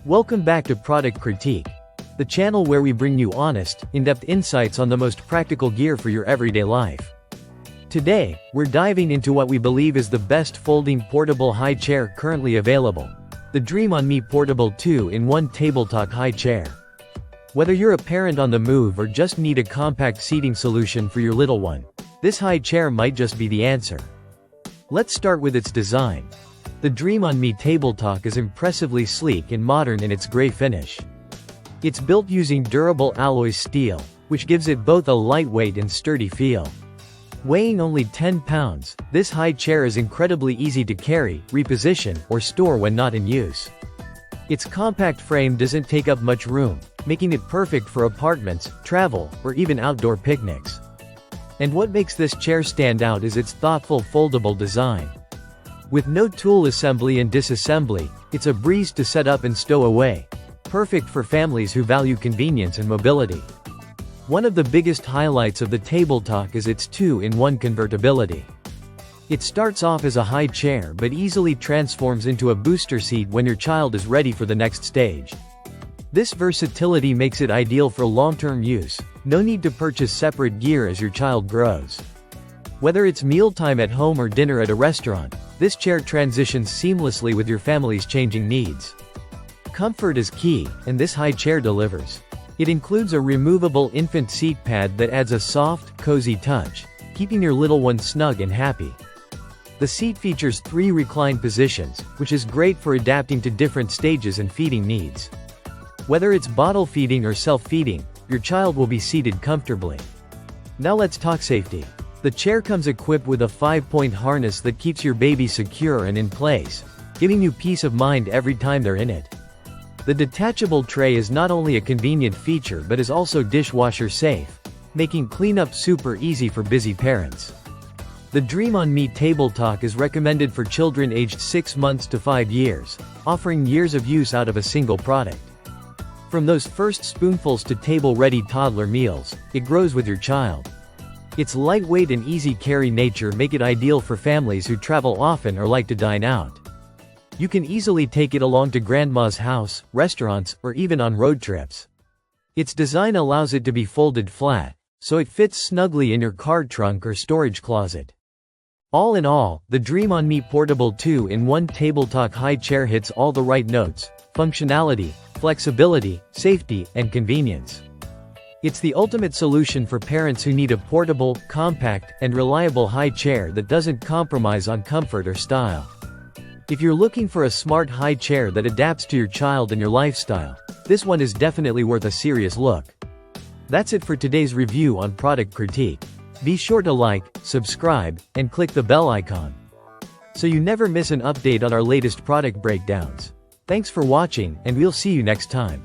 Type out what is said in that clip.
Welcome back to Product Critique, the channel where we bring you honest, in-depth insights on the most practical gear for your everyday life. Today, we're diving into what we believe is the best folding portable high chair currently available, the Dream on Me Portable 2-in-1 Tabletalk High Chair. Whether you're a parent on the move or just need a compact seating solution for your little one, this high chair might just be the answer. Let's start with its design. The Dream on Me Tabletalk is impressively sleek and modern in its gray finish. It's built using durable alloy steel, which gives it both a lightweight and sturdy feel. Weighing only 10 pounds, this high chair is incredibly easy to carry, reposition, or store when not in use. Its compact frame doesn't take up much room, making it perfect for apartments, travel, or even outdoor picnics. And what makes this chair stand out is its thoughtful foldable design. With no tool assembly and disassembly, it's a breeze to set up and stow away, perfect for families who value convenience and mobility. One of the biggest highlights of the Tabletalk is its 2-in-1 convertibility. It starts off as a high chair but easily transforms into a booster seat when your child is ready for the next stage. This versatility makes it ideal for long-term use. No need to purchase separate gear as your child grows. Whether it's mealtime at home or dinner at a restaurant, this chair transitions seamlessly with your family's changing needs. Comfort is key, and this high chair delivers. It includes a removable infant seat pad that adds a soft, cozy touch, keeping your little one snug and happy. The seat features 3 recline positions, which is great for adapting to different stages and feeding needs. Whether it's bottle feeding or self-feeding, your child will be seated comfortably. Now let's talk safety. The chair comes equipped with a 5-point harness that keeps your baby secure and in place, giving you peace of mind every time they're in it. The detachable tray is not only a convenient feature but is also dishwasher safe, making cleanup super easy for busy parents. The Dream on Me Tabletalk is recommended for children aged 6 months to 5 years, offering years of use out of a single product. From those first spoonfuls to table-ready toddler meals, it grows with your child. Its lightweight and easy carry nature make it ideal for families who travel often or like to dine out. You can easily take it along to grandma's house, restaurants, or even on road trips. Its design allows it to be folded flat, so it fits snugly in your car trunk or storage closet. All in all, the Dream on Me Portable 2-in-1 Tabletalk High Chair hits all the right notes: functionality, flexibility, safety, and convenience. It's the ultimate solution for parents who need a portable, compact, and reliable high chair that doesn't compromise on comfort or style. If you're looking for a smart high chair that adapts to your child and your lifestyle, this one is definitely worth a serious look. That's it for today's review on Product Critique. Be sure to like, subscribe, and click the bell icon, so you never miss an update on our latest product breakdowns. Thanks for watching, and we'll see you next time.